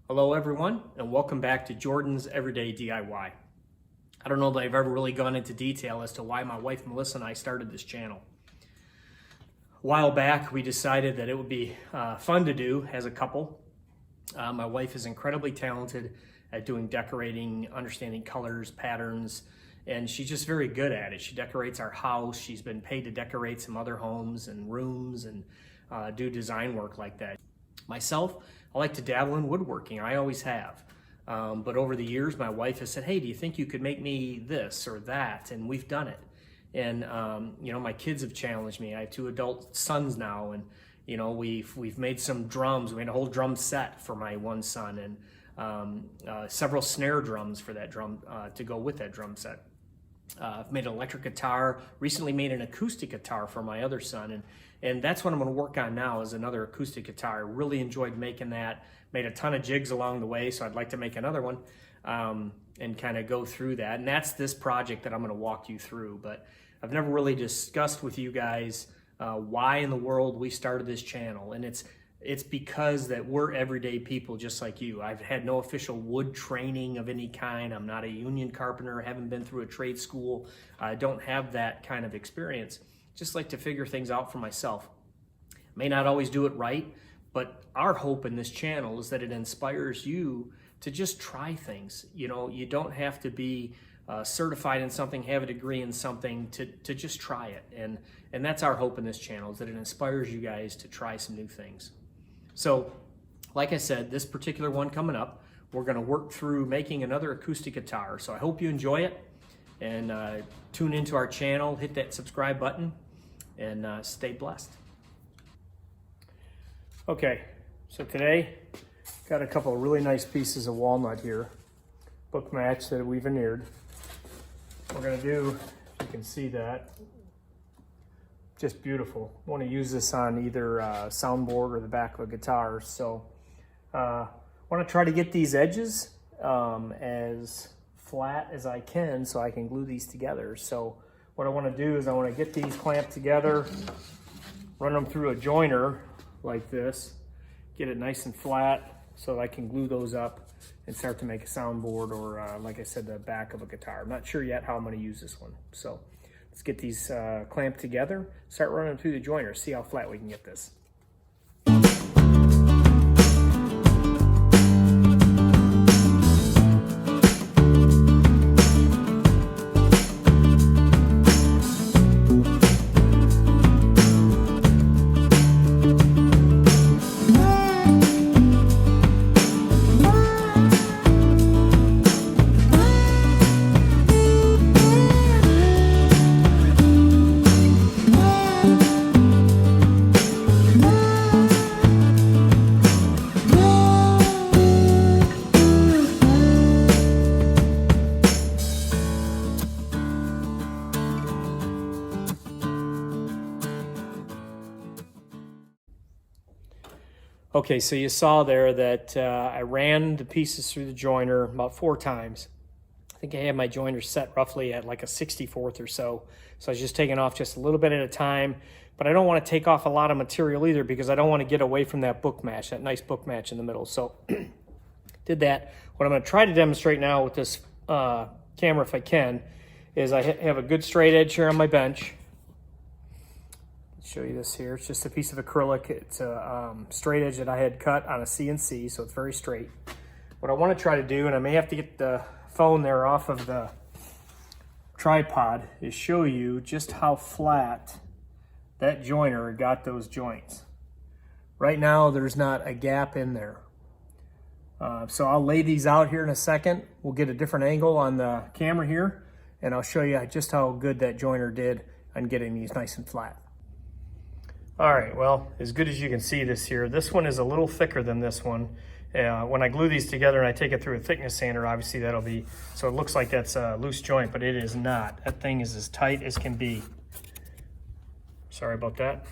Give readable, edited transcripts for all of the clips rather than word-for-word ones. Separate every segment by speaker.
Speaker 1: Hello everyone, and welcome back to Jordan's Everyday DIY. I don't know that I've ever really gone into detail as to why my wife Melissa and I started this channel. A while back we decided that it would be fun to do as a couple. My wife is incredibly talented at doing decorating, understanding colors, patterns, and she's just very good at it. She decorates our house. She's been paid to decorate some other homes and rooms and do design work like that. Myself, I like to dabble in woodworking. I always have. But over the years, my wife has said, hey, do you think you could make me this or that? And we've done it. And, my kids have challenged me. I have 2 adult sons now. And, we've made some drums. We made a whole drum set for my one son and several snare drums for that drum to go with that drum set. I've made an electric guitar, recently made an acoustic guitar for my other son, and that's what I'm going to work on now is another acoustic guitar. I really enjoyed making that, made a ton of jigs along the way, so I'd like to make another one and kind of go through that. And that's this project that I'm going to walk you through, but I've never really discussed with you guys why in the world we started this channel, and it's because that we're everyday people just like you. I've had no official wood training of any kind. I'm not a union carpenter, haven't been through a trade school. I don't have that kind of experience. Just like to figure things out for myself. May not always do it right, but our hope in this channel is that it inspires you to just try things. You don't have to be certified in something, have a degree in something to just try it. And that's our hope in this channel, is that it inspires you guys to try some new things. So, like I said, this particular one coming up, we're going to work through making another acoustic guitar. So I hope you enjoy it, and tune into our channel, hit that subscribe button, and stay blessed. Okay, so today, got a couple of really nice pieces of walnut here, book match that we veneered. We're going to do, you can see that, just beautiful. I want to use this on either soundboard or the back of a guitar. So I want to try to get these edges as flat as I can so I can glue these together. So what I want to do is I want to get these clamped together, run them through a joiner like this, get it nice and flat so that I can glue those up and start to make a soundboard or like I said, the back of a guitar. I'm not sure yet how I'm going to use this one. So let's get these clamped together, start running through the joiner, see how flat we can get this. Okay, so you saw there that I ran the pieces through the joiner about 4 times. I think I had my joiner set roughly at like a 64th or so. So I was just taking off just a little bit at a time, but I don't want to take off a lot of material either because I don't want to get away from that book match, that nice book match in the middle. So did that. What I'm going to try to demonstrate now with this camera, if I can, is I have a good straight edge here on my bench. Show you this here. It's just a piece of acrylic. It's a straight edge that I had cut on a CNC, so it's very straight. What I want to try to do, and I may have to get the phone there off of the tripod, is show you just how flat that joiner got those joints. Right now, there's not a gap in there. So I'll lay these out here in a second. We'll get a different angle on the camera here, and I'll show you just how good that joiner did on getting these nice and flat. All right, well, as good as you can see this here, this one is a little thicker than this one. When I glue these together and I take it through a thickness sander, obviously that'll be, so it looks like that's a loose joint, but it is not. That thing is as tight as can be. Sorry about that.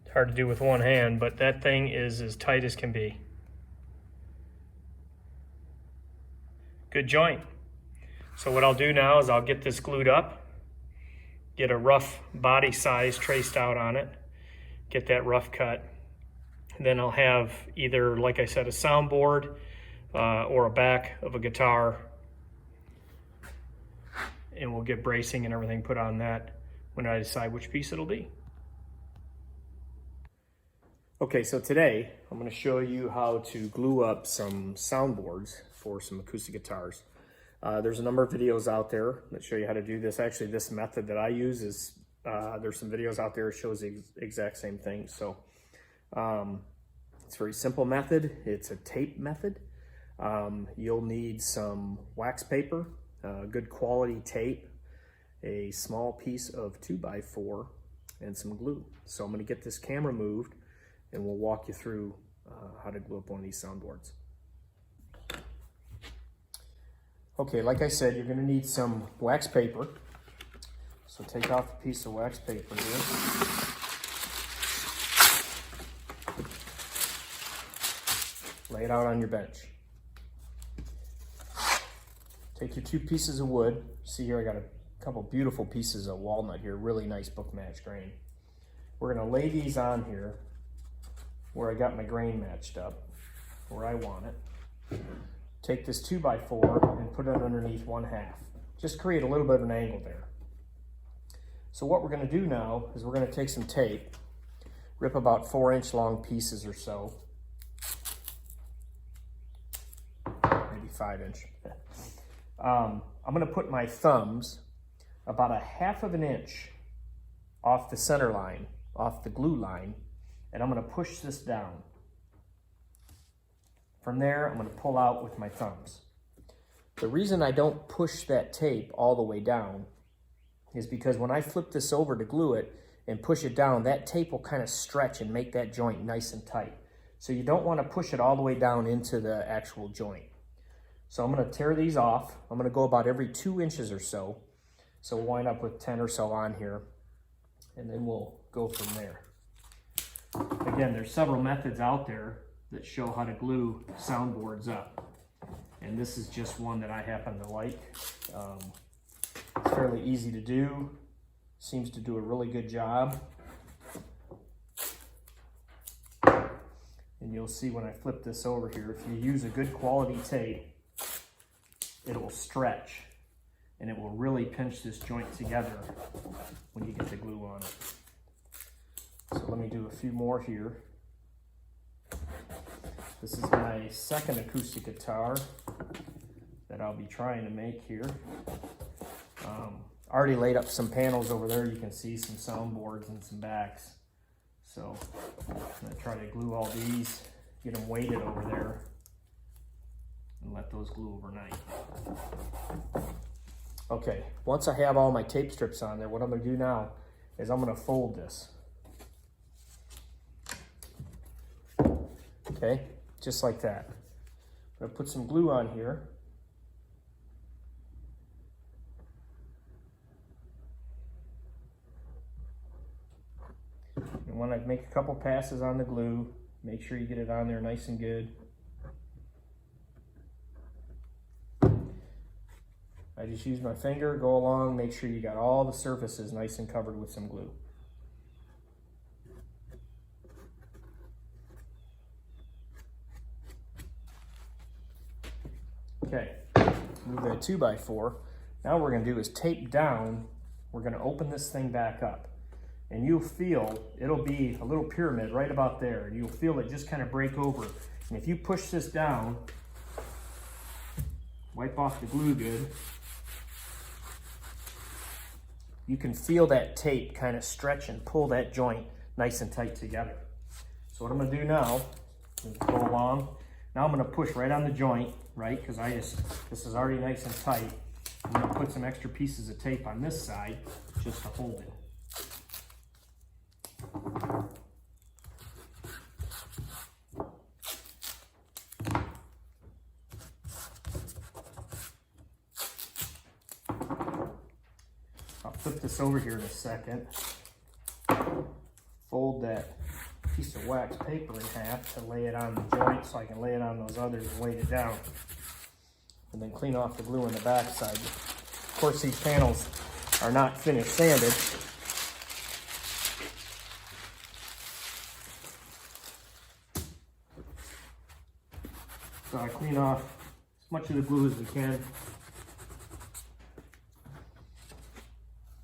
Speaker 1: It's hard to do with one hand, but that thing is as tight as can be. Good joint. So what I'll do now is I'll get this glued up, get a rough body size traced out on it, get that rough cut, Then I'll have either, like I said, a soundboard or a back of a guitar, and we'll get bracing and everything put on that when I decide which piece it'll be. Okay, so today I'm going to show you how to glue up some soundboards for some acoustic guitars. There's a number of videos out there that show you how to do this. Actually, this method that I use is, there's some videos out there that shows the exact same thing. So it's a very simple method. It's a tape method. You'll need some wax paper, good quality tape, a small piece of 2x4, and some glue. So I'm going to get this camera moved and we'll walk you through how to glue up one of these soundboards. Okay, like I said, you're going to need some wax paper. So take off a piece of wax paper here. Lay it out on your bench. Take your 2 pieces of wood. See here, I got a couple beautiful pieces of walnut here, really nice book match grain. We're going to lay these on here where I got my grain matched up, where I want it. Take this 2x4 and put it underneath 1/2. Just create a little bit of an angle there. So what we're going to do now is we're going to take some tape, rip about 4-inch long pieces or so, maybe 5-inch. I'm going to put my thumbs about 1/2 of an inch off the center line, off the glue line, and I'm going to push this down. From there, I'm going to pull out with my thumbs. The reason I don't push that tape all the way down is because when I flip this over to glue it and push it down, that tape will kind of stretch and make that joint nice and tight. So you don't want to push it all the way down into the actual joint. So I'm going to tear these off. I'm going to go about every 2 inches or so. So we'll wind up with 10 or so on here, and then we'll go from there. Again, there's several methods out there that show how to glue soundboards up. And this is just one that I happen to like. It's fairly easy to do. Seems to do a really good job. And you'll see when I flip this over here, if you use a good quality tape, it will stretch and it will really pinch this joint together when you get the glue on it. So let me do a few more here. This is my second acoustic guitar that I'll be trying to make here. I already laid up some panels over there. You can see some soundboards and some backs. So I'm going to try to glue all these, get them weighted over there, and let those glue overnight. Okay, once I have all my tape strips on there, what I'm going to do now is I'm going to fold this. Okay, just like that. I'm going to put some glue on here. You want to make a couple passes on the glue. Make sure you get it on there nice and good. I just use my finger, go along, make sure you got all the surfaces nice and covered with some glue. Okay, move that 2x4. Now what we're going to do is tape down. We're going to open this thing back up. And you'll feel, it'll be a little pyramid right about there. And you'll feel it just kind of break over. And if you push this down, wipe off the glue good, you can feel that tape kind of stretch and pull that joint nice and tight together. So what I'm going to do now is go along. Now I'm going to push right on the joint, right? Because this is already nice and tight. I'm going to put some extra pieces of tape on this side just to hold it. I'll flip this over here in a second. Fold that piece of wax paper in half to lay it on the joint so I can lay it on those others and weight it down. And then clean off the glue on the back side. Of course, these panels are not finished sanded. So I clean off as much of the glue as we can.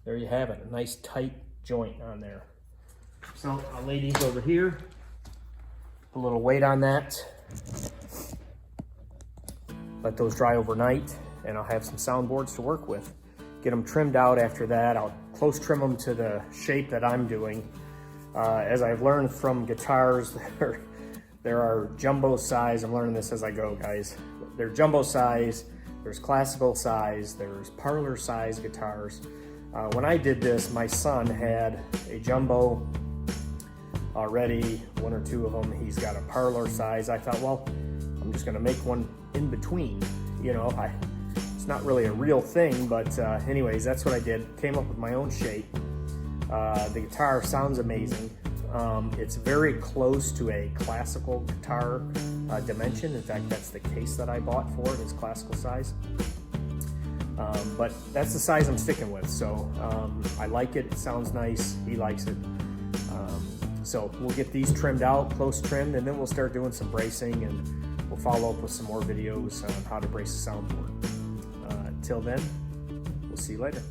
Speaker 1: There you have it, a nice tight joint on there. So I'll lay these over here, put a little weight on that, let those dry overnight, and I'll have some soundboards to work with. Get them trimmed out after that. I'll close trim them to the shape that I'm doing. As I've learned from guitars, there are jumbo size. I'm learning this as I go, guys. There's jumbo size, there's classical size, there's parlor size guitars. When I did this, my son had a jumbo already, one or two of them. He's got a parlor size. I thought, well, I'm just gonna make one in between. You know, it's not really a real thing, but anyways, that's what I did. Came up with my own shape. The guitar sounds amazing. It's very close to a classical guitar dimension. In fact, that's the case that I bought for it, is classical size. But that's the size I'm sticking with. So I like it, it sounds nice, he likes it. So we'll get these trimmed out, close trimmed, and then we'll start doing some bracing, and we'll follow up with some more videos on how to brace a soundboard. Till then, we'll see you later.